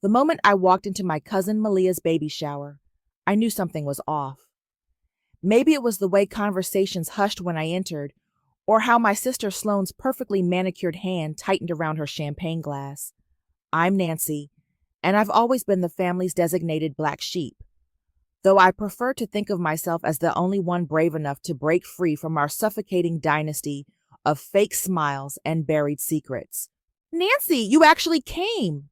The moment I walked into my cousin Malia's baby shower, I knew something was off. Maybe it was the way conversations hushed when I entered, or how my sister Sloane's perfectly manicured hand tightened around her champagne glass. I'm Nancy, and I've always been the family's designated black sheep, though I prefer to think of myself as the only one brave enough to break free from our suffocating dynasty of fake smiles and buried secrets. Nancy, you actually came!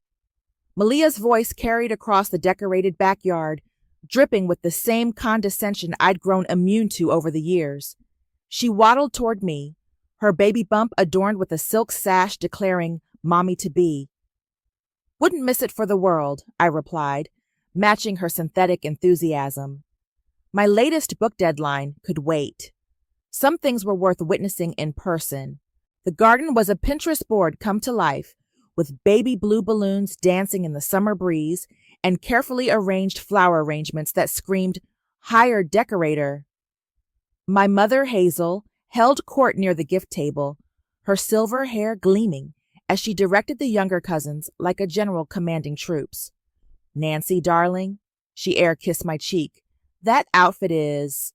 Malia's voice carried across the decorated backyard, dripping with the same condescension I'd grown immune to over the years. She waddled toward me, her baby bump adorned with a silk sash declaring Mommy-to-be. Wouldn't miss it for the world, I replied, matching her synthetic enthusiasm. My latest book deadline could wait. Some things were worth witnessing in person. The garden was a Pinterest board come to life, with baby blue balloons dancing in the summer breeze and carefully arranged flower arrangements that screamed, "Hired decorator." My mother, Hazel, held court near the gift table, her silver hair gleaming as she directed the younger cousins like a general commanding troops. "Nancy, darling," she air-kissed my cheek, "that outfit is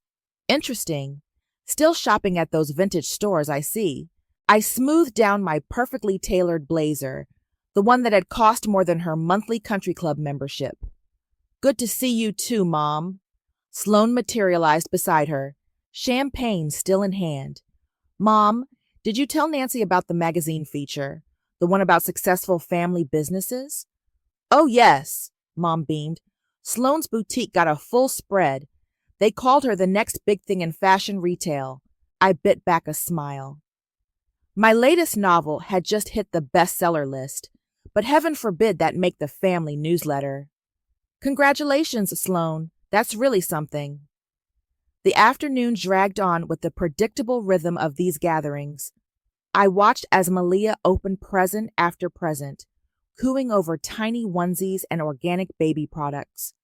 interesting. Still shopping at those vintage stores, I see." I smoothed down my perfectly tailored blazer, the one that had cost more than her monthly country club membership. "Good to see you too, Mom." Sloane materialized beside her, champagne still in hand. "Mom, did you tell Nancy about the magazine feature? The one about successful family businesses?" "Oh, yes," Mom beamed. "Sloane's boutique got a full spread. They called her the next big thing in fashion retail." I bit back a smile. My latest novel had just hit the bestseller list, but heaven forbid that make the family newsletter. "Congratulations, Sloane. That's really something." The afternoon dragged on with the predictable rhythm of these gatherings. I watched as Malia opened present after present, cooing over tiny onesies and organic baby products.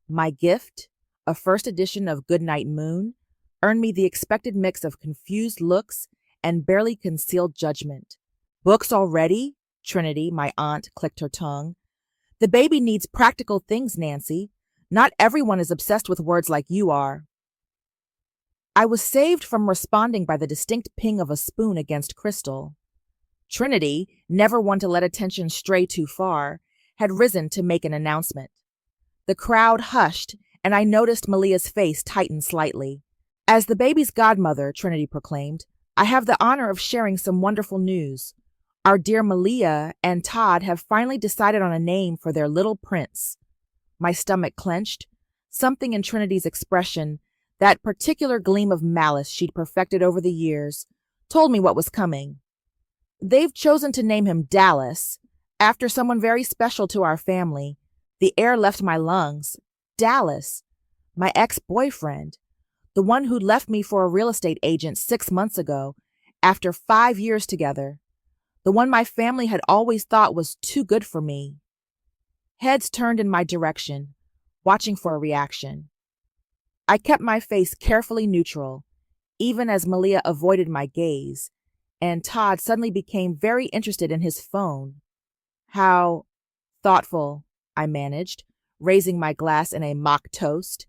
My gift, a first edition of Goodnight Moon, earned me the expected mix of confused looks and barely concealed judgment. "Books already?" Trinity, my aunt, clicked her tongue. "The baby needs practical things, Nancy. Not everyone is obsessed with words like you are." I was saved from responding by the distinct ping of a spoon against crystal. Trinity, never one to let attention stray too far, had risen to make an announcement. The crowd hushed, and I noticed Malia's face tighten slightly. "As the baby's godmother," Trinity proclaimed, "I have the honor of sharing some wonderful news. Our dear Malia and Todd have finally decided on a name for their little prince." My stomach clenched. Something in Trinity's expression, that particular gleam of malice she'd perfected over the years, told me what was coming. "They've chosen to name him Dallas, after someone very special to our family. The air left my lungs. Dallas, my ex-boyfriend. The one who left me for a real estate agent 6 months ago, after 5 years together. The one my family had always thought was too good for me." Heads turned in my direction, watching for a reaction. I kept my face carefully neutral, even as Malia avoided my gaze, and Todd suddenly became very interested in his phone. "How thoughtful," I managed, raising my glass in a mock toast.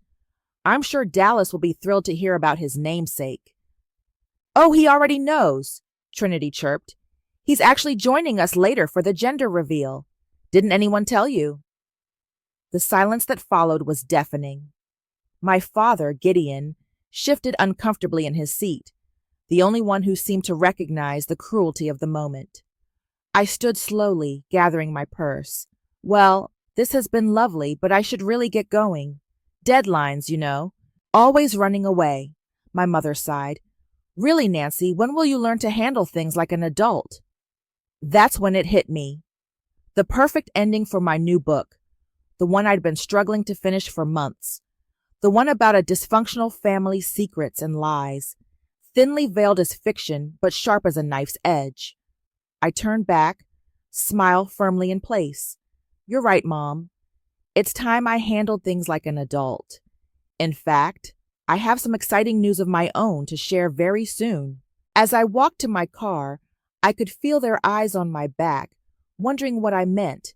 "I'm sure Dallas will be thrilled to hear about his namesake." "Oh, he already knows," Trinity chirped. "He's actually joining us later for the gender reveal. Didn't anyone tell you?" The silence that followed was deafening. My father, Gideon, shifted uncomfortably in his seat, the only one who seemed to recognize the cruelty of the moment. I stood slowly, gathering my purse. "Well, this has been lovely, but I should really get going. Deadlines, you know. Always running away," my mother sighed. "Really, Nancy, when will you learn to handle things like an adult?" That's when it hit me. The perfect ending for my new book, the one I'd been struggling to finish for months. The one about a dysfunctional family's secrets and lies, thinly veiled as fiction but sharp as a knife's edge. I turned back, smile firmly in place. "You're right, Mom. It's time I handled things like an adult. In fact, I have some exciting news of my own to share very soon." As I walked to my car, I could feel their eyes on my back, wondering what I meant.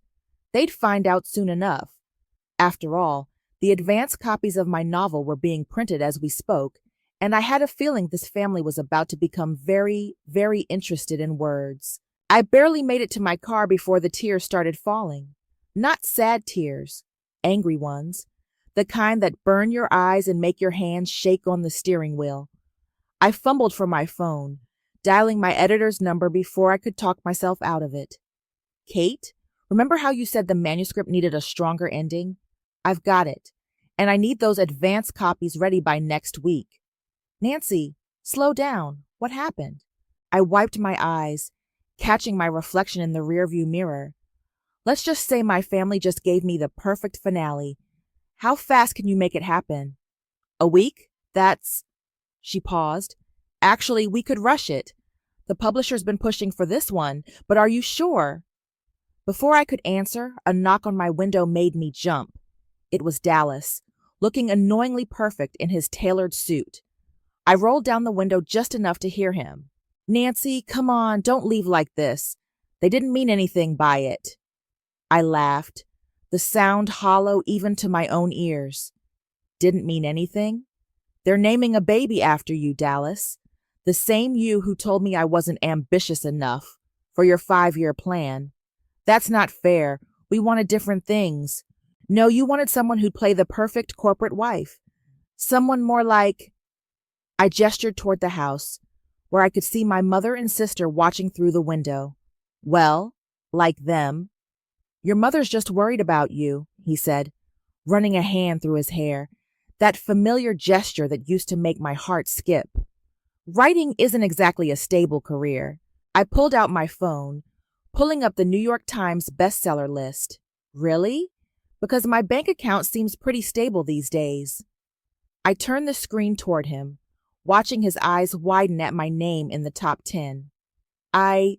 They'd find out soon enough. After all, the advance copies of my novel were being printed as we spoke, and I had a feeling this family was about to become very, very interested in words. I barely made it to my car before the tears started falling. Not sad tears, angry ones, the kind that burn your eyes and make your hands shake on the steering wheel. I fumbled for my phone, dialing my editor's number before I could talk myself out of it. Kate, remember how you said the manuscript needed a stronger ending? I've got it, and I need those advance copies ready by next week. Nancy, slow down. What happened? I wiped my eyes, catching my reflection in the rearview mirror. Let's just say my family just gave me the perfect finale. How fast can you make it happen? A week? That's... She paused. Actually, we could rush it. The publisher's been pushing for this one, but are you sure? Before I could answer, a knock on my window made me jump. It was Dallas, looking annoyingly perfect in his tailored suit. I rolled down the window just enough to hear him. Nancy, come on, don't leave like this. They didn't mean anything by it. I laughed, the sound hollow even to my own ears. Didn't mean anything? They're naming a baby after you, Dallas. The same you who told me I wasn't ambitious enough for your 5-year plan. That's not fair. We wanted different things. No, you wanted someone who'd play the perfect corporate wife. Someone more like... I gestured toward the house, where I could see my mother and sister watching through the window. Well, like them. Your mother's just worried about you, he said, running a hand through his hair, that familiar gesture that used to make my heart skip. Writing isn't exactly a stable career. I pulled out my phone, pulling up the New York Times bestseller list. Really? Because my bank account seems pretty stable these days. I turned the screen toward him, watching his eyes widen at my name in the top 10. I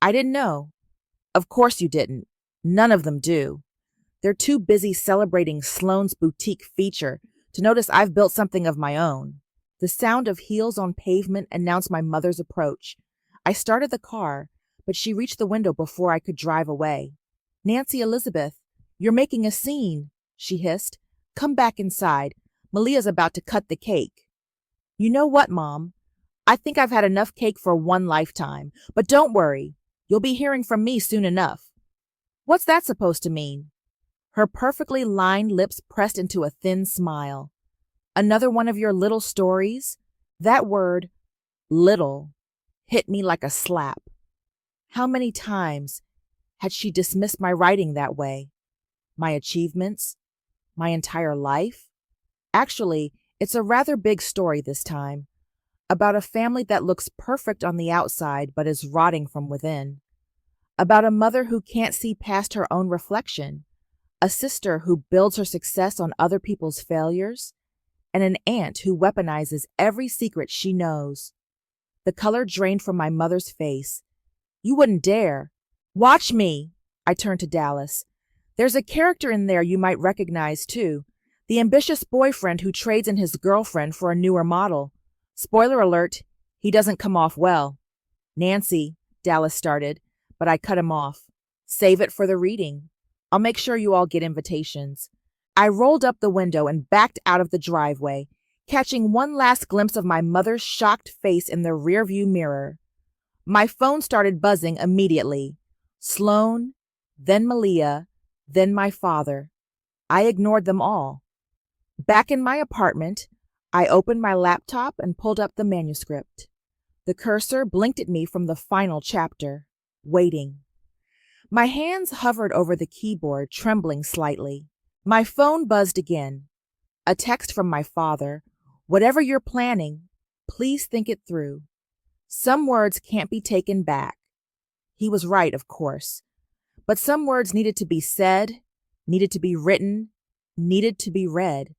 didn't know. Of course you didn't. None of them do. They're too busy celebrating Sloane's boutique feature to notice I've built something of my own. The sound of heels on pavement announced my mother's approach. I started the car, but she reached the window before I could drive away. Nancy Elizabeth, you're making a scene, she hissed. Come back inside. Malia's about to cut the cake. You know what, Mom? I think I've had enough cake for one lifetime, but don't worry. You'll be hearing from me soon enough. What's that supposed to mean? Her perfectly lined lips pressed into a thin smile. Another one of your little stories? That word, little, hit me like a slap. How many times had she dismissed my writing that way? My achievements? My entire life? Actually, it's a rather big story this time, about a family that looks perfect on the outside but is rotting from within, about a mother who can't see past her own reflection, a sister who builds her success on other people's failures, and an aunt who weaponizes every secret she knows. The color drained from my mother's face. You wouldn't dare. Watch me, I turned to Dallas. There's a character in there you might recognize, too. The ambitious boyfriend who trades in his girlfriend for a newer model. Spoiler alert, he doesn't come off well. Nancy, Dallas started, but I cut him off. Save it for the reading. I'll make sure you all get invitations. I rolled up the window and backed out of the driveway, catching one last glimpse of my mother's shocked face in the rearview mirror. My phone started buzzing immediately. Sloane, then Malia, then my father. I ignored them all. Back in my apartment, I opened my laptop and pulled up the manuscript. The cursor blinked at me from the final chapter, waiting. My hands hovered over the keyboard, trembling slightly. My phone buzzed again. A text from my father. Whatever you're planning, please think it through. Some words can't be taken back. He was right, of course. But some words needed to be said, needed to be written, needed to be read.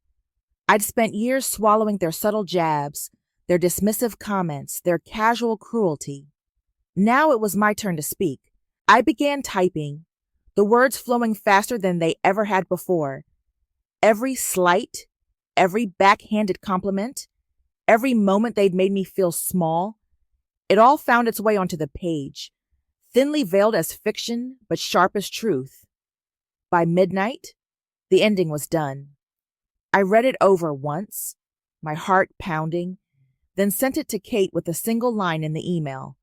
I'd spent years swallowing their subtle jabs, their dismissive comments, their casual cruelty. Now it was my turn to speak. I began typing, the words flowing faster than they ever had before. Every slight, every backhanded compliment, every moment they'd made me feel small, it all found its way onto the page, thinly veiled as fiction but sharp as truth. By midnight, the ending was done. I read it over once, my heart pounding, then sent it to Kate with a single line in the email.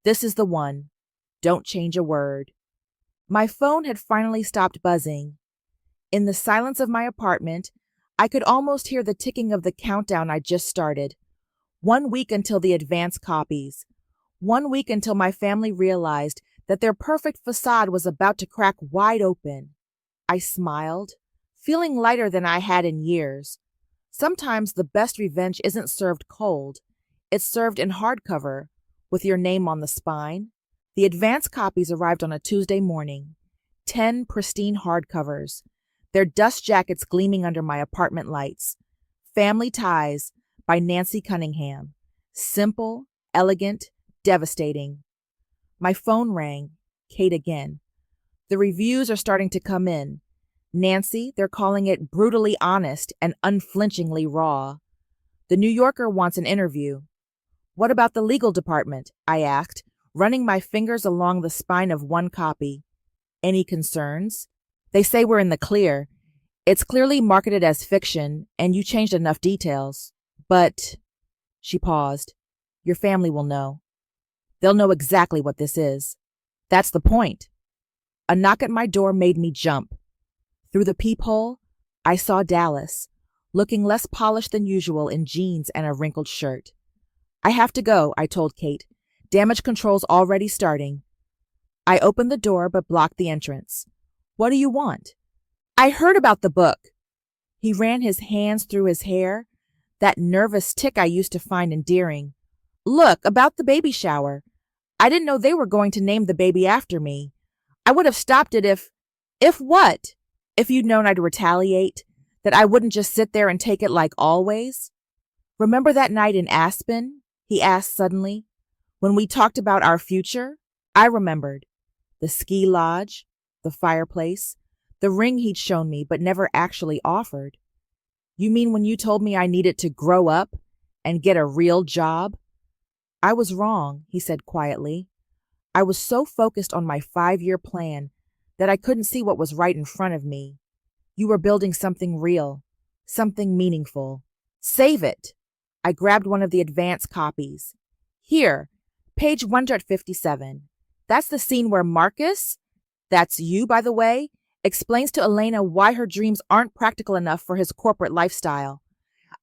This is the one. Don't change a word. My phone had finally stopped buzzing. In the silence of my apartment, I could almost hear the ticking of the countdown I just started. 1 week until the advance copies. 1 week until my family realized that their perfect facade was about to crack wide open. I smiled, feeling lighter than I had in years. Sometimes the best revenge isn't served cold. It's served in hardcover, with your name on the spine. The advance copies arrived on a Tuesday morning. 10 pristine hardcovers, their dust jackets gleaming under my apartment lights. Family Ties by Nancy Cunningham. Simple, elegant, devastating. My phone rang. Kate again. The reviews are starting to come in. Nancy, they're calling it brutally honest and unflinchingly raw. The New Yorker wants an interview. What about the legal department? I asked, running my fingers along the spine of one copy. Any concerns? They say we're in the clear. It's clearly marketed as fiction, and you changed enough details. But, she paused, your family will know. They'll know exactly what this is. That's the point. A knock at my door made me jump. Through the peephole, I saw Dallas, looking less polished than usual in jeans and a wrinkled shirt. I have to go, I told Kate. Damage control's already starting. I opened the door but blocked the entrance. What do you want? I heard about the book. He ran his hands through his hair, that nervous tick I used to find endearing. Look, about the baby shower. I didn't know they were going to name the baby after me. I would have stopped it if what? If you'd known I'd retaliate, that I wouldn't just sit there and take it like always? Remember that night in Aspen? He asked suddenly. When we talked about our future? I remembered. The ski lodge, the fireplace, the ring he'd shown me but never actually offered. You mean when you told me I needed to grow up and get a real job? I was wrong, he said quietly. I was so focused on my 5-year plan that I couldn't see what was right in front of me. You were building something real, something meaningful. Save it. I grabbed one of the advance copies. Here, page 157. That's the scene where Marcus, that's you, by the way, explains to Elena why her dreams aren't practical enough for his corporate lifestyle.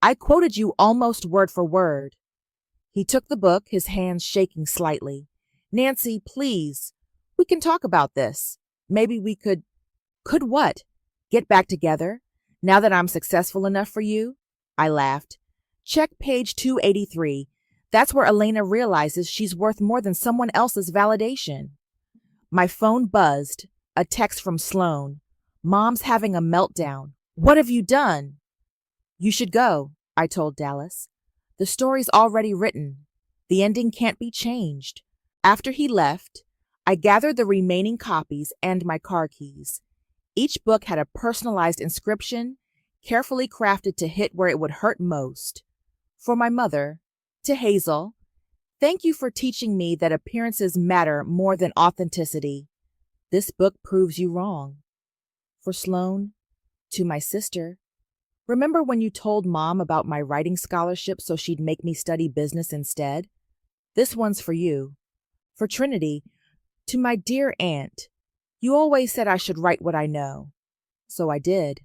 I quoted you almost word for word. He took the book, his hands shaking slightly. Nancy, please. We can talk about this. Maybe we could what? Get back together? Now that I'm successful enough for you? I laughed. Check page 283. That's where Elena realizes she's worth more than someone else's validation. My phone buzzed. A text from Sloan. Mom's having a meltdown. What have you done? You should go, I told Dallas. The story's already written. The ending can't be changed. After he left, I gathered the remaining copies and my car keys. Each book had a personalized inscription, carefully crafted to hit where it would hurt most. For my mother, to Hazel, thank you for teaching me that appearances matter more than authenticity. This book proves you wrong. For Sloan, to my sister, remember when you told Mom about my writing scholarship so she'd make me study business instead? This one's for you. For Trinity, to my dear aunt, you always said I should write what I know. So I did.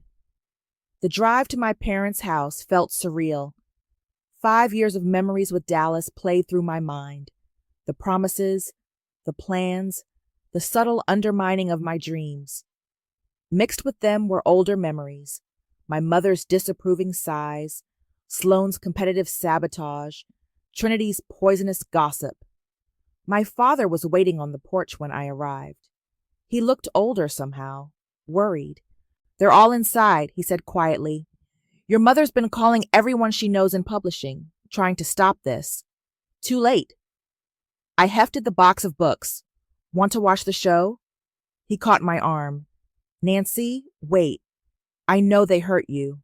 The drive to my parents' house felt surreal. 5 years of memories with Dallas played through my mind. The promises, the plans, the subtle undermining of my dreams. Mixed with them were older memories. My mother's disapproving sighs, Sloane's competitive sabotage, Trinity's poisonous gossip. My father was waiting on the porch when I arrived. He looked older somehow, worried. They're all inside, he said quietly. Your mother's been calling everyone she knows in publishing, trying to stop this. Too late. I hefted the box of books. Want to watch the show? He caught my arm. Nancy, wait. I know they hurt you.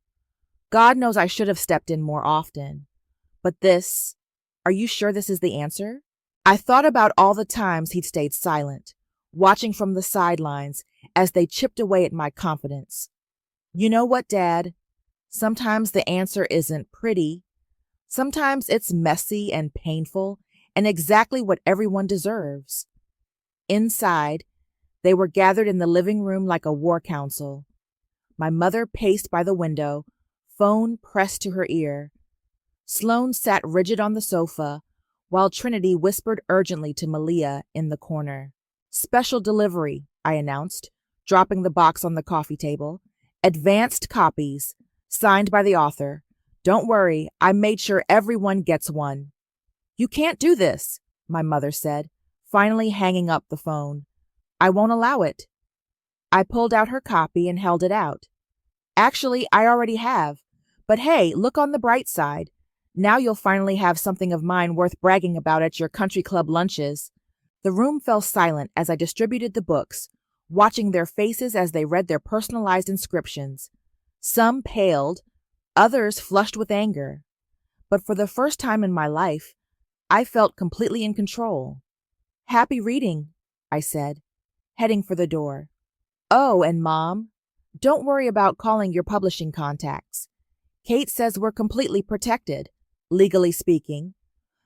God knows I should have stepped in more often. But this, are you sure this is the answer? I thought about all the times he'd stayed silent, watching from the sidelines, as they chipped away at my confidence. You know what, Dad? Sometimes the answer isn't pretty. Sometimes it's messy and painful and exactly what everyone deserves. Inside, they were gathered in the living room like a war council. My mother paced by the window, phone pressed to her ear. Sloane sat rigid on the sofa, while Trinity whispered urgently to Malia in the corner. Special delivery, I announced, dropping the box on the coffee table. Advanced copies, signed by the author. Don't worry, I made sure everyone gets one. You can't do this, my mother said, finally hanging up the phone. I won't allow it. I pulled out her copy and held it out. Actually, I already have. But hey, look on the bright side. Now you'll finally have something of mine worth bragging about at your country club lunches. The room fell silent as I distributed the books, watching their faces as they read their personalized inscriptions. Some paled, others flushed with anger. But for the first time in my life, I felt completely in control. Happy reading, I said, heading for the door. Oh, and Mom, don't worry about calling your publishing contacts. Kate says we're completely protected, legally speaking,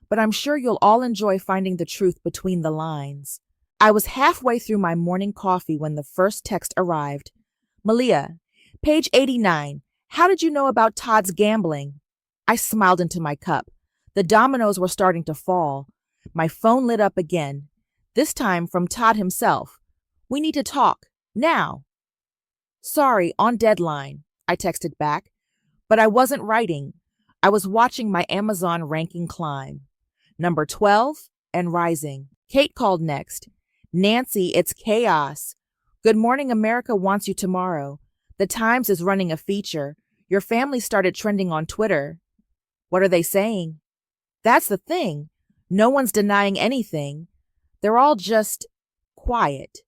but I'm sure you'll all enjoy finding the truth between the lines. I was halfway through my morning coffee when the first text arrived. Malia, page 89. How did you know about Todd's gambling? I smiled into my cup. The dominoes were starting to fall. My phone lit up again, this time from Todd himself. We need to talk, now. Sorry, on deadline, I texted back, but I wasn't writing. I was watching my Amazon ranking climb. Number 12 and rising. Kate called next. Nancy, it's chaos. Good Morning America wants you tomorrow. The Times is running a feature. Your family started trending on Twitter. What are they saying? That's the thing. No one's denying anything. They're all just quiet.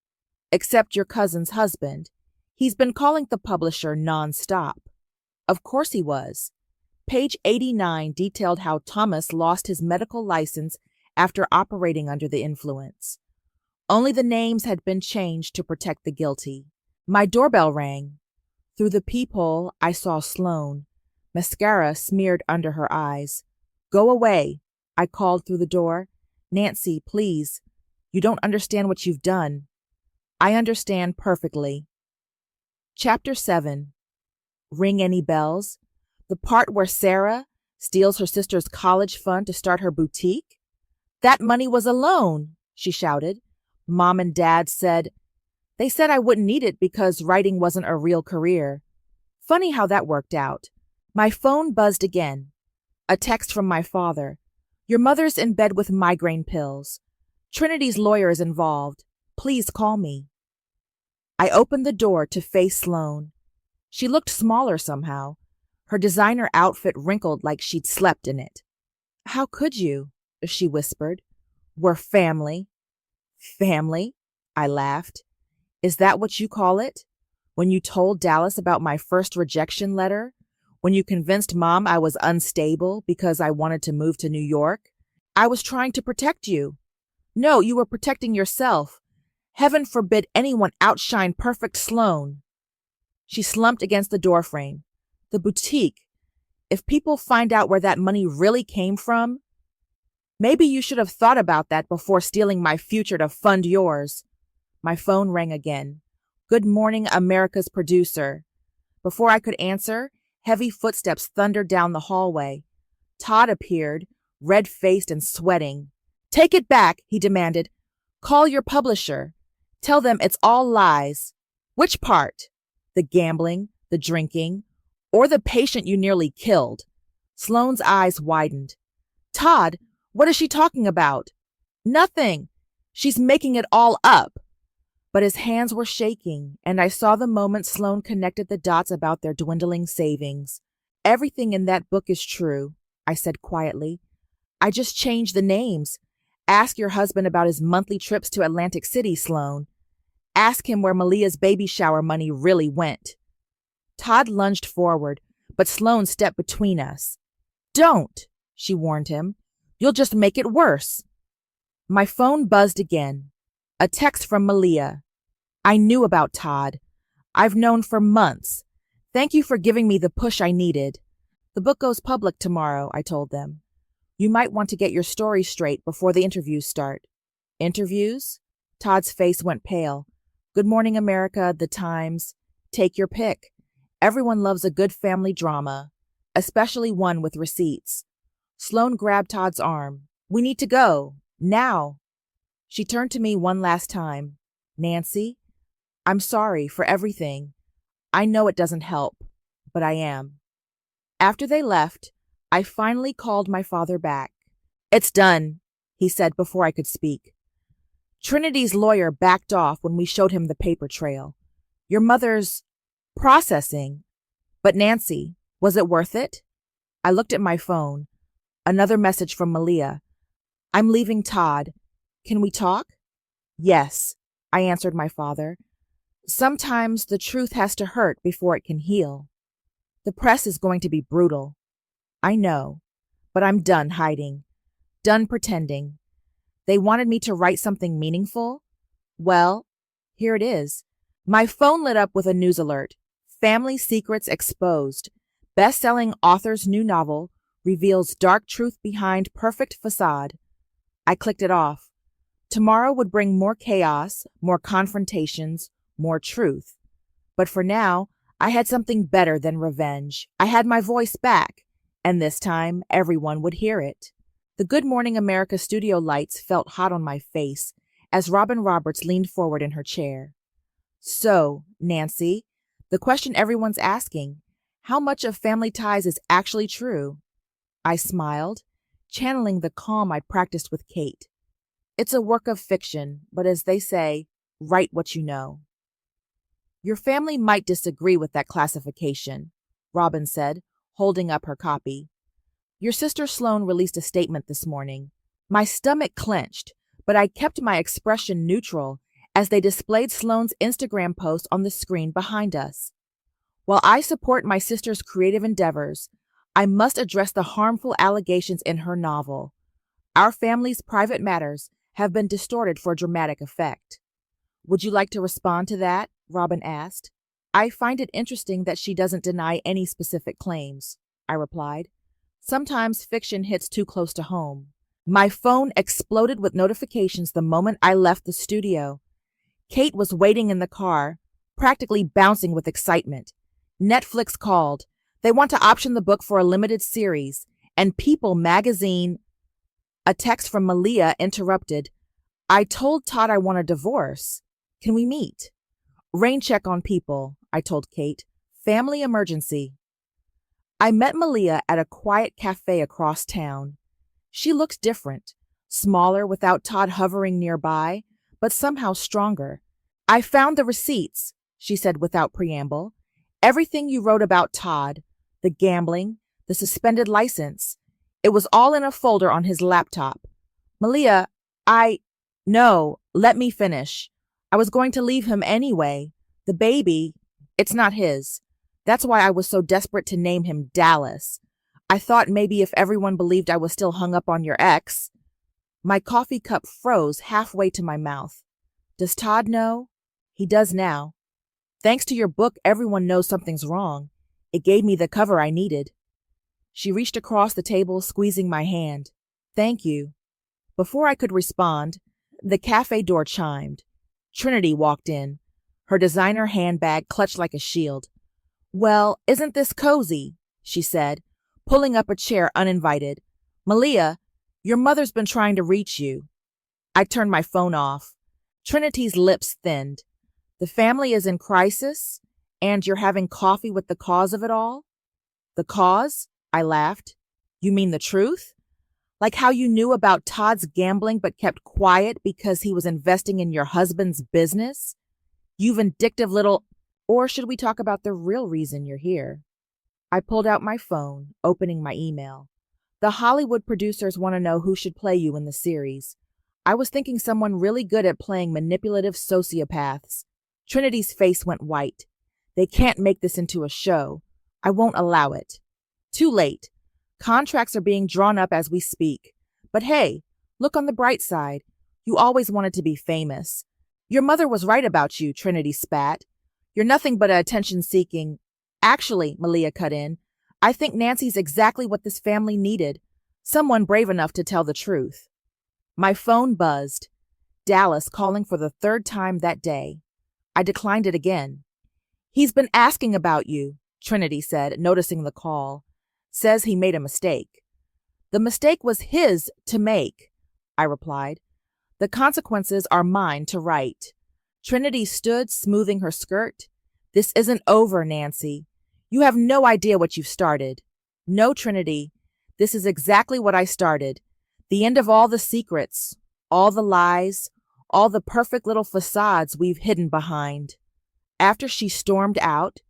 Except your cousin's husband. He's been calling the publisher nonstop. Of course he was. Page 89 detailed how Thomas lost his medical license after operating under the influence. Only the names had been changed to protect the guilty. My doorbell rang. Through the peephole, I saw Sloane, mascara smeared under her eyes. Go away, I called through the door. Nancy, please. You don't understand what you've done. I understand perfectly. Chapter 7. Ring any bells? The part where Sarah steals her sister's college fund to start her boutique? That money was a loan, she shouted. Mom and Dad said I wouldn't need it because writing wasn't a real career. Funny how that worked out. My phone buzzed again. A text from my father. Your mother's in bed with migraine pills. Trinity's lawyer is involved. Please call me. I opened the door to face Sloane. She looked smaller somehow. Her designer outfit wrinkled like she'd slept in it. How could you? She whispered. We're family. Family? I laughed. Is that what you call it? When you told Dallas about my first rejection letter? When you convinced Mom I was unstable because I wanted to move to New York? I was trying to protect you. No, you were protecting yourself. Heaven forbid anyone outshine perfect Sloane. She slumped against the doorframe. The boutique. If people find out where that money really came from, maybe you should have thought about that before stealing my future to fund yours. My phone rang again. Good Morning America's producer. Before I could answer, heavy footsteps thundered down the hallway. Todd appeared, red-faced and sweating. Take it back, he demanded. Call your publisher. Tell them it's all lies. Which part? The gambling, the drinking, or the patient you nearly killed? Sloane's eyes widened. Todd, what is she talking about? Nothing. She's making it all up. But his hands were shaking, and I saw the moment Sloane connected the dots about their dwindling savings. Everything in that book is true, I said quietly. I just changed the names. Ask your husband about his monthly trips to Atlantic City, Sloane. Ask him where Malia's baby shower money really went. Todd lunged forward, but Sloane stepped between us. Don't, she warned him. You'll just make it worse. My phone buzzed again. A text from Malia. I knew about Todd. I've known for months. Thank you for giving me the push I needed. The book goes public tomorrow, I told them. You might want to get your story straight before the interviews start. Interviews? Todd's face went pale. Good Morning America, The Times. Take your pick. Everyone loves a good family drama, especially one with receipts. Sloane grabbed Todd's arm. We need to go. Now. She turned to me one last time. Nancy, I'm sorry for everything. I know it doesn't help, but I am. After they left, I finally called my father back. It's done, he said before I could speak. Trinity's lawyer backed off when we showed him the paper trail. Your mother's processing. But Nancy, was it worth it? I looked at my phone. Another message from Malia. I'm leaving Todd. Can we talk? Yes, I answered my father. Sometimes the truth has to hurt before it can heal. The press is going to be brutal. I know, but I'm done hiding, done pretending. They wanted me to write something meaningful? Well, here it is. My phone lit up with a news alert. Family secrets exposed. Best-selling author's new novel reveals dark truth behind perfect facade. I clicked it off. Tomorrow would bring more chaos, more confrontations, more truth. But for now, I had something better than revenge. I had my voice back, and this time everyone would hear it. The Good Morning America studio lights felt hot on my face as Robin Roberts leaned forward in her chair. So, Nancy, the question everyone's asking, how much of Family Ties is actually true? I smiled, channeling the calm I'd practiced with Kate. It's a work of fiction, but as they say, write what you know. Your family might disagree with that classification, Robin said, holding up her copy. Your sister Sloane released a statement this morning. My stomach clenched, but I kept my expression neutral as they displayed Sloane's Instagram post on the screen behind us. While I support my sister's creative endeavors, I must address the harmful allegations in her novel. Our family's private matters have been distorted for dramatic effect. Would you like to respond to that? Robin asked. I find it interesting that she doesn't deny any specific claims, I replied. Sometimes fiction hits too close to home. My phone exploded with notifications the moment I left the studio. Kate was waiting in the car, practically bouncing with excitement. Netflix called. They want to option the book for a limited series, and People magazine. A text from Malia interrupted. I told Todd I want a divorce. Can we meet? Rain check on People, I told Kate. Family emergency. I met Malia at a quiet cafe across town. She looked different, smaller without Todd hovering nearby, but somehow stronger. I found the receipts, she said without preamble. Everything you wrote about Todd, the gambling, the suspended license. It was all in a folder on his laptop. Malia, No, let me finish. I was going to leave him anyway. The baby, it's not his. That's why I was so desperate to name him Dallas. I thought maybe if everyone believed I was still hung up on your ex. My coffee cup froze halfway to my mouth. Does Todd know? He does now. Thanks to your book, everyone knows something's wrong. It gave me the cover I needed. She reached across the table, squeezing my hand. Thank you. Before I could respond, the cafe door chimed. Trinity walked in, her designer handbag clutched like a shield. Well, isn't this cozy? She said, pulling up a chair uninvited. Malia, your mother's been trying to reach you. I turned my phone off. Trinity's lips thinned. The family is in crisis, and you're having coffee with the cause of it all? The cause? I laughed. You mean the truth? Like how you knew about Todd's gambling but kept quiet because he was investing in your husband's business? You vindictive little... Or should we talk about the real reason you're here? I pulled out my phone, opening my email. The Hollywood producers want to know who should play you in the series. I was thinking someone really good at playing manipulative sociopaths. Trinity's face went white. They can't make this into a show. I won't allow it. Too late. Contracts are being drawn up as we speak. But hey, look on the bright side. You always wanted to be famous. Your mother was right about you, Trinity spat. You're nothing but a attention-seeking. Actually, Malia cut in, I think Nancy's exactly what this family needed. Someone brave enough to tell the truth. My phone buzzed. Dallas calling for the third time that day. I declined it again. He's been asking about you, Trinity said, noticing the call. Says he made a mistake. The mistake was his to make, I replied. The consequences are mine to right. Trinity stood, smoothing her skirt. This isn't over, Nancy. You have no idea what you've started. No, Trinity. This is exactly what I started. The end of all the secrets, all the lies, all the perfect little facades we've hidden behind. After she stormed out,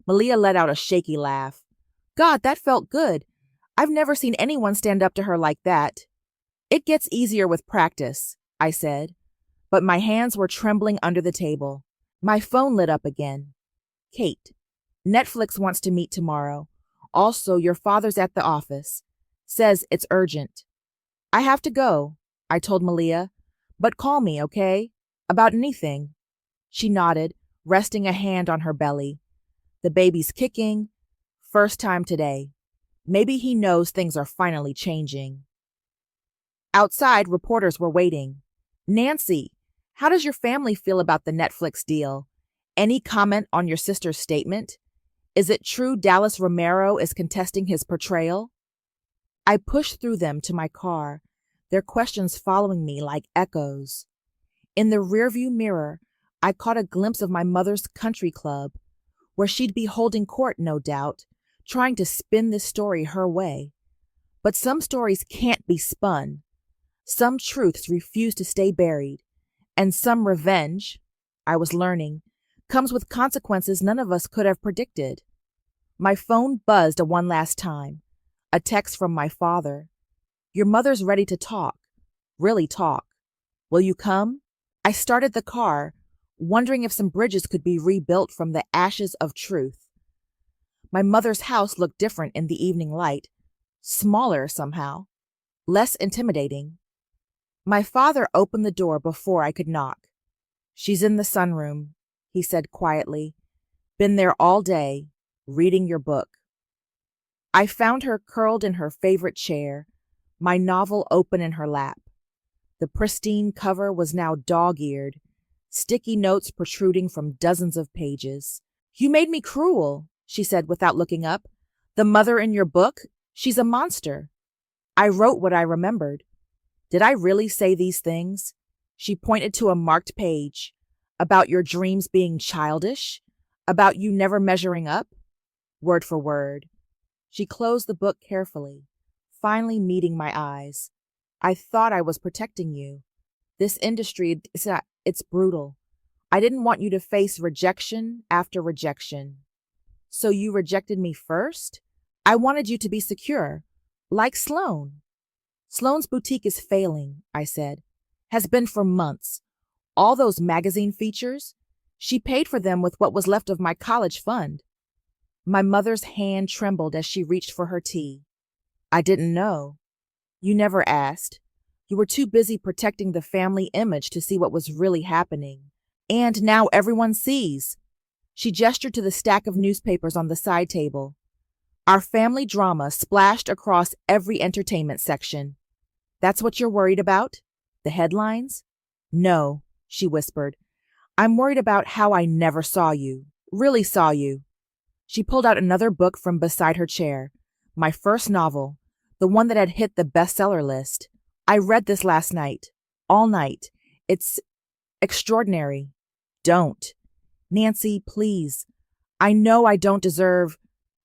Malia let out a shaky laugh. God, that felt good. I've never seen anyone stand up to her like that. It gets easier with practice, I said, but my hands were trembling under the table. My phone lit up again. Kate, Netflix wants to meet tomorrow. Also, your father's at the office. Says it's urgent. I have to go, I told Malia, but call me, okay? About anything. She nodded, resting a hand on her belly. The baby's kicking. First time today. Maybe he knows things are finally changing. Outside, reporters were waiting. Nancy, how does your family feel about the Netflix deal? Any comment on your sister's statement? Is it true Dallas Romero is contesting his portrayal? I pushed through them to my car, their questions following me like echoes. In the rearview mirror, I caught a glimpse of my mother's country club, where she'd be holding court, no doubt, trying to spin this story her way. But some stories can't be spun. Some truths refuse to stay buried, and some revenge, I was learning, comes with consequences none of us could have predicted. My phone buzzed one last time. A text from my father. Your mother's ready to talk. Really talk. Will you come? I started the car, wondering if some bridges could be rebuilt from the ashes of truth. My mother's house looked different in the evening light. Smaller somehow. Less intimidating. My father opened the door before I could knock. She's in the sunroom, he said quietly. Been there all day, reading your book. I found her curled in her favorite chair, my novel open in her lap. The pristine cover was now dog-eared, sticky notes protruding from dozens of pages. You made me cruel, she said without looking up. The mother in your book? She's a monster. I wrote what I remembered. Did I really say these things? She pointed to a marked page. About your dreams being childish? About you never measuring up? Word for word. She closed the book carefully, finally meeting my eyes. I thought I was protecting you. This industry, it's brutal. I didn't want you to face rejection after rejection. So you rejected me first? I wanted you to be secure, like Sloan. Sloan's boutique is failing, I said. Has been for months. All those magazine features, she paid for them with what was left of my college fund. My mother's hand trembled as she reached for her tea. I didn't know. You never asked. You were too busy protecting the family image to see what was really happening. And now everyone sees. She gestured to the stack of newspapers on the side table. Our family drama splashed across every entertainment section. That's what you're worried about? The headlines? No, she whispered. I'm worried about how I never saw you. Really saw you. She pulled out another book from beside her chair. My first novel, the one that had hit the bestseller list. I read this last night. All night. It's extraordinary. Don't. Nancy, please. I know I don't deserve.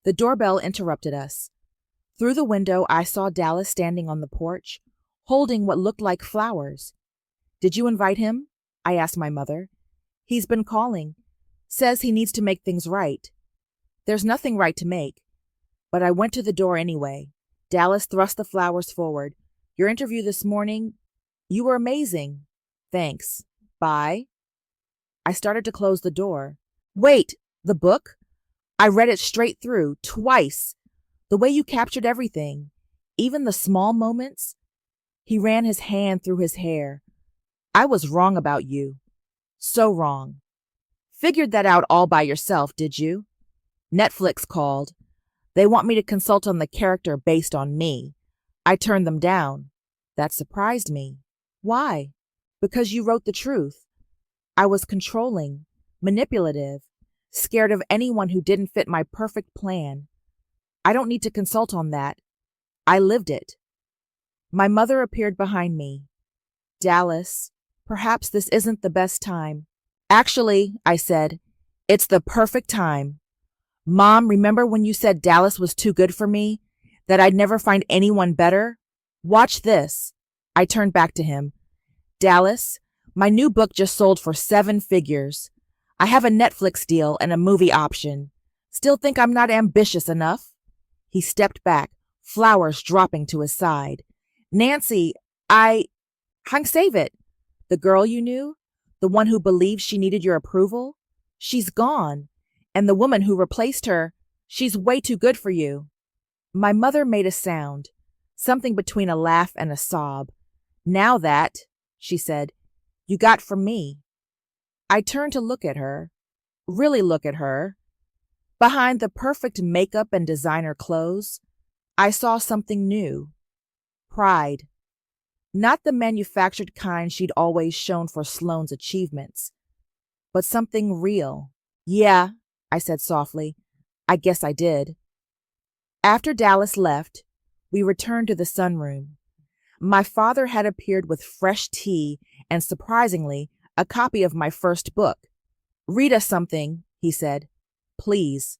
The doorbell interrupted us. Through the window, I saw Dallas standing on the porch, holding what looked like flowers. Did you invite him? I asked my mother. He's been calling. Says he needs to make things right. There's nothing right to make. But I went to the door anyway. Dallas thrust the flowers forward. Your interview this morning, you were amazing. Thanks. Bye. I started to close the door. Wait, the book? I read it straight through, twice. The way you captured everything, even the small moments. He ran his hand through his hair. I was wrong about you. So wrong. Figured that out all by yourself, did you? Netflix called. They want me to consult on the character based on me. I turned them down. That surprised me. Why? Because you wrote the truth. I was controlling, manipulative, scared of anyone who didn't fit my perfect plan. I don't need to consult on that. I lived it. My mother appeared behind me. Dallas, perhaps this isn't the best time. Actually, I said, it's the perfect time. Mom, remember when you said Dallas was too good for me? That I'd never find anyone better? Watch this. I turned back to him. Dallas, my new book just sold for 7 figures. I have a Netflix deal and a movie option. Still think I'm not ambitious enough? He stepped back, flowers dropping to his side. Nancy, Hung, save it. The girl you knew? The one who believed she needed your approval? She's gone. And the woman who replaced her, she's way too good for you. My mother made a sound, something between a laugh and a sob. Now that, she said, you got from me. I turned to look at her, really look at her. Behind the perfect makeup and designer clothes, I saw something new. Pride. Not the manufactured kind she'd always shown for Sloane's achievements, but something real. Yeah, I said softly. I guess I did. After Dallas left, we returned to the sunroom. My father had appeared with fresh tea and, surprisingly, a copy of my first book. Read us something, he said. Please.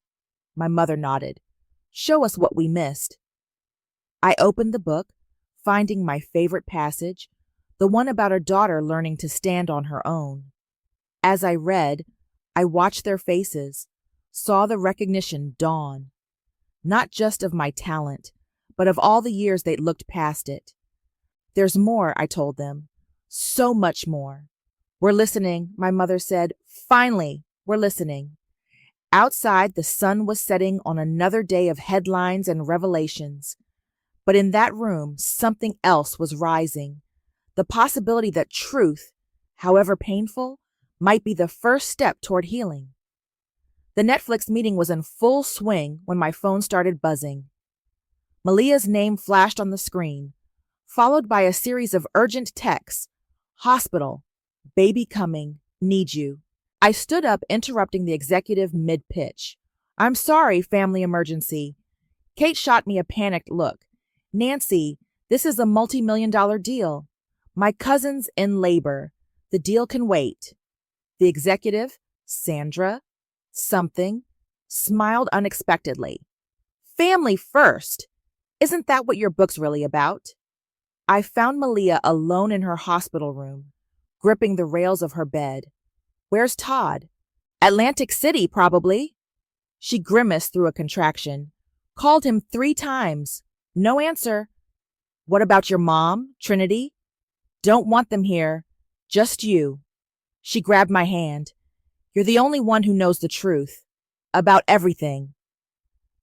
My mother nodded. Show us what we missed. I opened the book, finding my favorite passage, the one about a daughter learning to stand on her own. As I read, I watched their faces, saw the recognition dawn, not just of my talent, but of all the years they'd looked past it. There's more, I told them. So much more. We're listening, my mother said. Finally, we're listening. Outside, the sun was setting on another day of headlines and revelations. But in that room, something else was rising. The possibility that truth, however painful, might be the first step toward healing. The Netflix meeting was in full swing when my phone started buzzing. Malia's name flashed on the screen, followed by a series of urgent texts. Hospital. Baby coming. Need you. I stood up, interrupting the executive mid-pitch. I'm sorry, family emergency. Kate shot me a panicked look. Nancy, this is a multi-million-dollar deal. My cousin's in labor. The deal can wait. The executive, Sandra, something, smiled unexpectedly. Family first. Isn't that what your book's really about? I found Malia alone in her hospital room, gripping the rails of her bed. Where's Todd? Atlantic City, probably. She grimaced through a contraction. Called him 3 times. No answer. What about your mom, Trinity? Don't want them here. Just you. She grabbed my hand. You're the only one who knows the truth. About everything.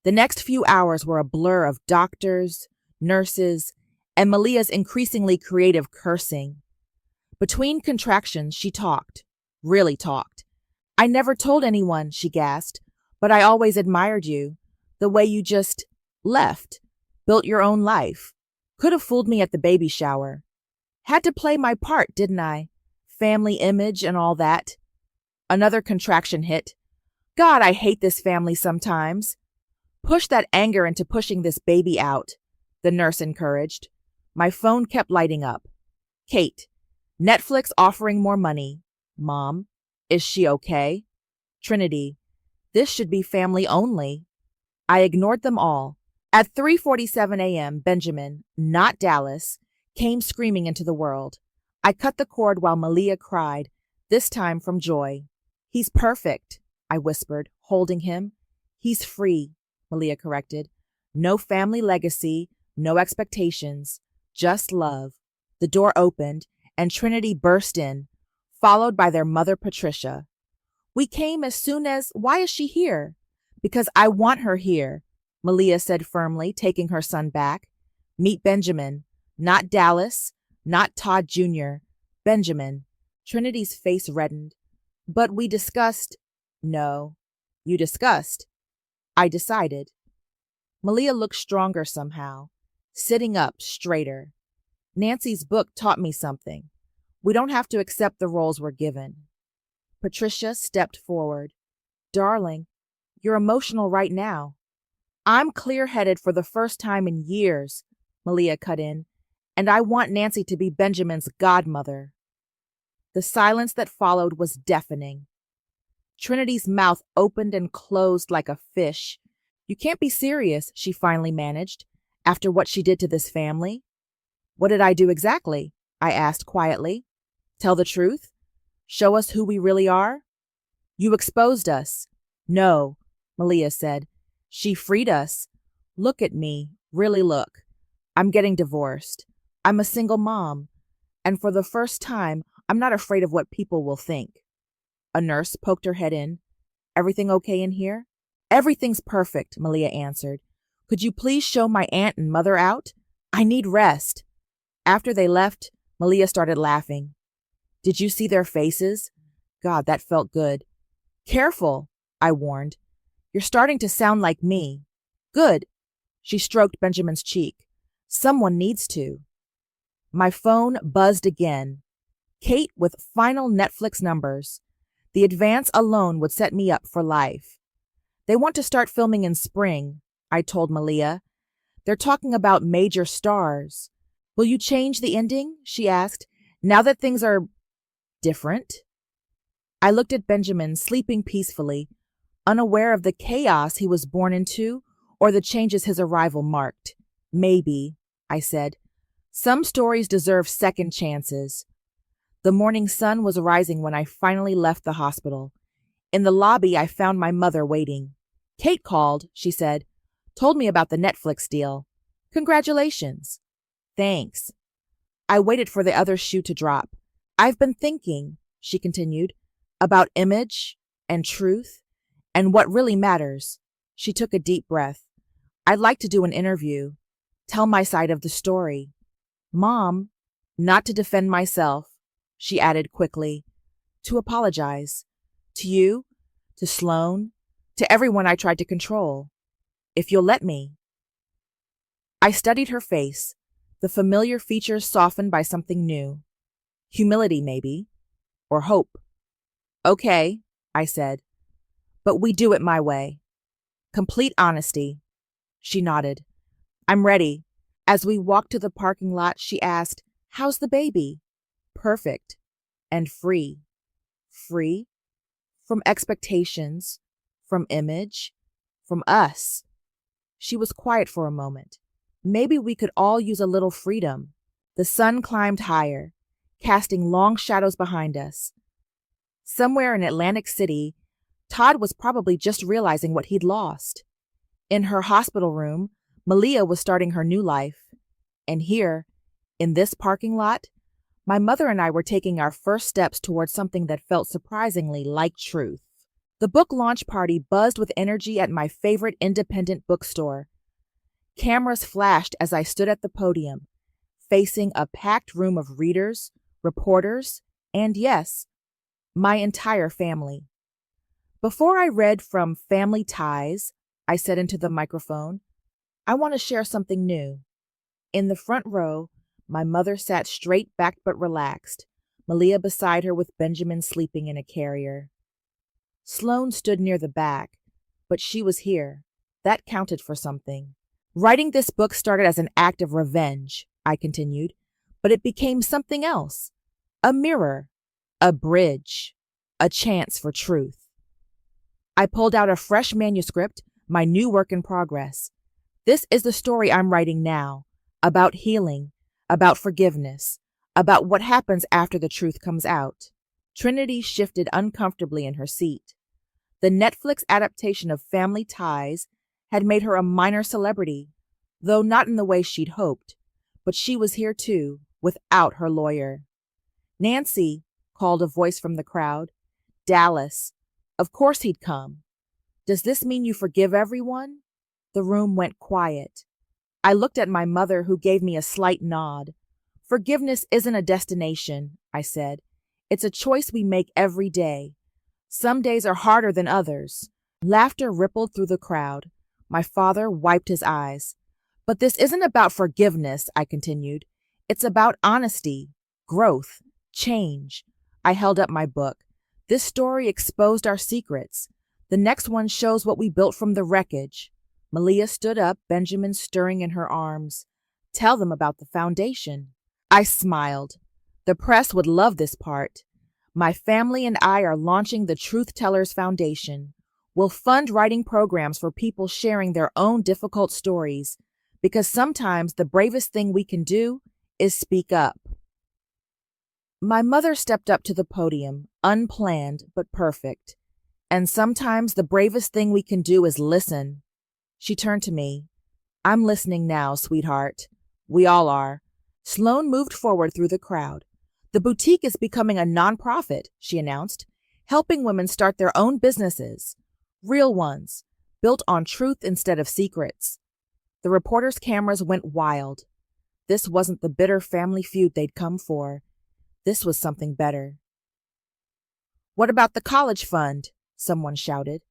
The next few hours were a blur of doctors, nurses, and Malia's increasingly creative cursing. Between contractions, she talked. Really talked. I never told anyone, she gasped, but I always admired you. The way you just left. Built your own life. Could have fooled me at the baby shower. Had to play my part, didn't I? Family image and all that. Another contraction hit. God, I hate this family sometimes. Push that anger into pushing this baby out, the nurse encouraged. My phone kept lighting up. Kate, Netflix offering more money. Mom, is she okay? Trinity, this should be family only. I ignored them all. At 3:47 a.m., Benjamin, not Dallas, came screaming into the world. I cut the cord while Malia cried, this time from joy. He's perfect, I whispered, holding him. He's free, Malia corrected. No family legacy, no expectations, just love. The door opened, and Trinity burst in, followed by their mother, Patricia. We came as soon as, why is she here? Because I want her here, Malia said firmly, taking her son back. Meet Benjamin, not Dallas, not Todd Jr., Benjamin. Trinity's face reddened. But we discussed. No, you discussed. I decided. Malia looked stronger somehow, sitting up straighter. Nancy's book taught me something. We don't have to accept the roles we're given. Patricia stepped forward. Darling, you're emotional right now. I'm clear-headed for the first time in years, Malia cut in, and I want Nancy to be Benjamin's godmother. The silence that followed was deafening. Trinity's mouth opened and closed like a fish. You can't be serious, she finally managed, after what she did to this family. What did I do exactly? I asked quietly. Tell the truth? Show us who we really are? You exposed us. No, Malia said. She freed us. Look at me, really look. I'm getting divorced. I'm a single mom. And for the first time, I'm not afraid of what people will think. A nurse poked her head in. Everything okay in here? Everything's perfect, Malia answered. Could you please show my aunt and mother out? I need rest. After they left, Malia started laughing. Did you see their faces? God, that felt good. Careful, I warned. You're starting to sound like me. Good. She stroked Benjamin's cheek. Someone needs to. My phone buzzed again. Kate with final Netflix numbers. The advance alone would set me up for life. They want to start filming in spring, I told Malia. They're talking about major stars. Will you change the ending? She asked. Now that things are different? I looked at Benjamin sleeping peacefully, unaware of the chaos he was born into or the changes his arrival marked. Maybe, I said. Some stories deserve second chances. The morning sun was rising when I finally left the hospital. In the lobby, I found my mother waiting. Kate called, she said. Told me about the Netflix deal. Congratulations. Thanks. I waited for the other shoe to drop. I've been thinking, she continued, about image and truth and what really matters. She took a deep breath. I'd like to do an interview, tell my side of the story. Mom, not to defend myself, she added quickly, to apologize. To you, to Sloan, to everyone I tried to control. If you'll let me. I studied her face, the familiar features softened by something new. Humility, maybe, or hope. Okay, I said, but we do it my way. Complete honesty. She nodded. I'm ready. As we walked to the parking lot, she asked, How's the baby? Perfect. And free. Free? From expectations, from image, from us. She was quiet for a moment. Maybe we could all use a little freedom. The sun climbed higher, casting long shadows behind us. Somewhere in Atlantic City, Todd was probably just realizing what he'd lost. In her hospital room, Malia was starting her new life. And here, in this parking lot, my mother and I were taking our first steps towards something that felt surprisingly like truth. The book launch party buzzed with energy at my favorite independent bookstore. Cameras flashed as I stood at the podium, facing a packed room of readers, reporters, and yes, my entire family. Before I read from Family Ties, I said into the microphone, I want to share something new. In the front row, my mother sat straight-backed but relaxed, Malia beside her with Benjamin sleeping in a carrier. Sloan stood near the back, but she was here. That counted for something. Writing this book started as an act of revenge, I continued, but it became something else. A mirror, a bridge, a chance for truth. I pulled out a fresh manuscript, my new work in progress. This is the story I'm writing now, about healing, about forgiveness, about what happens after the truth comes out. Trinity shifted uncomfortably in her seat. The Netflix adaptation of Family Ties had made her a minor celebrity, though not in the way she'd hoped, but she was here too, without her lawyer. Nancy, called a voice from the crowd. Dallas. Of course he'd come. Does this mean you forgive everyone? The room went quiet. I looked at my mother, who gave me a slight nod. Forgiveness isn't a destination, I said. It's a choice we make every day. Some days are harder than others. Laughter rippled through the crowd. My father wiped his eyes. But this isn't about forgiveness, I continued. It's about honesty, growth, change. I held up my book. This story exposed our secrets. The next one shows what we built from the wreckage. Malia stood up, Benjamin stirring in her arms. Tell them about the foundation. I smiled. The press would love this part. My family and I are launching the Truth Tellers Foundation. We'll fund writing programs for people sharing their own difficult stories, because sometimes the bravest thing we can do is speak up. My mother stepped up to the podium, unplanned but perfect. And sometimes the bravest thing we can do is listen. She turned to me. I'm listening now, sweetheart. We all are. Sloane moved forward through the crowd. The boutique is becoming a nonprofit, she announced, helping women start their own businesses. Real ones, built on truth instead of secrets. The reporters' cameras went wild. This wasn't the bitter family feud they'd come for. This was something better. What about the college fund? Someone shouted.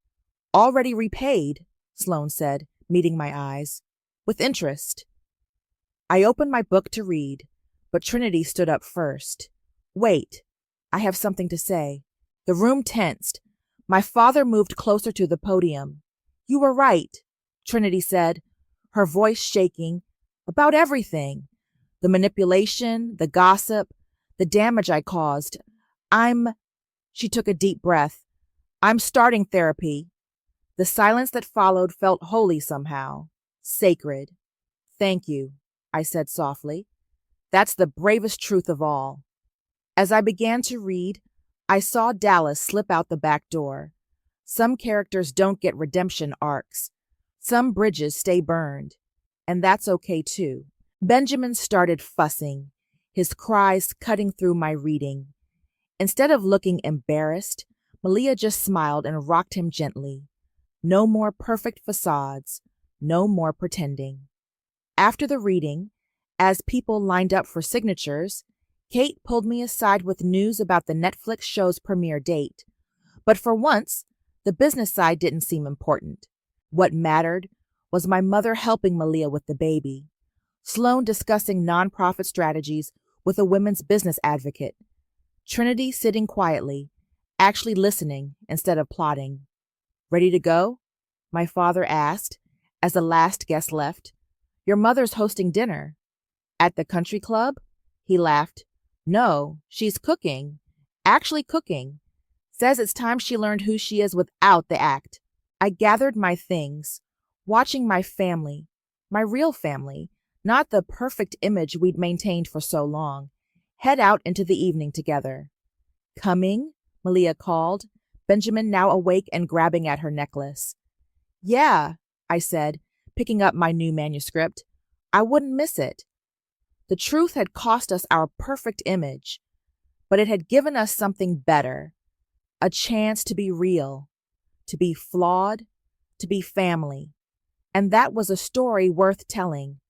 Already repaid, Sloane said, meeting my eyes. With interest. I opened my book to read, but Trinity stood up first. Wait, I have something to say. The room tensed. My father moved closer to the podium. You were right, Trinity said, her voice shaking, about everything. The manipulation, the gossip, the damage I caused. She took a deep breath. I'm starting therapy. The silence that followed felt holy somehow, sacred. Thank you, I said softly. That's the bravest truth of all. As I began to read, I saw Dallas slip out the back door. Some characters don't get redemption arcs. Some bridges stay burned. And that's okay too. Benjamin started fussing, his cries cutting through my reading. Instead of looking embarrassed, Malia just smiled and rocked him gently. No more perfect facades, no more pretending. After the reading, as people lined up for signatures, Kate pulled me aside with news about the Netflix show's premiere date. But for once, the business side didn't seem important. What mattered was my mother helping Malia with the baby, Sloane discussing nonprofit strategies with a women's business advocate, Trinity sitting quietly, actually listening instead of plotting. Ready to go? My father asked as the last guest left. Your mother's hosting dinner. At the country club? He laughed. No, she's cooking. Actually cooking. Says it's time she learned who she is without the act. I gathered my things, watching my family, my real family, not the perfect image we'd maintained for so long, head out into the evening together. Coming? Malia called, Benjamin now awake and grabbing at her necklace. Yeah, I said, picking up my new manuscript. I wouldn't miss it. The truth had cost us our perfect image, but it had given us something better, a chance to be real, to be flawed, to be family. And that was a story worth telling.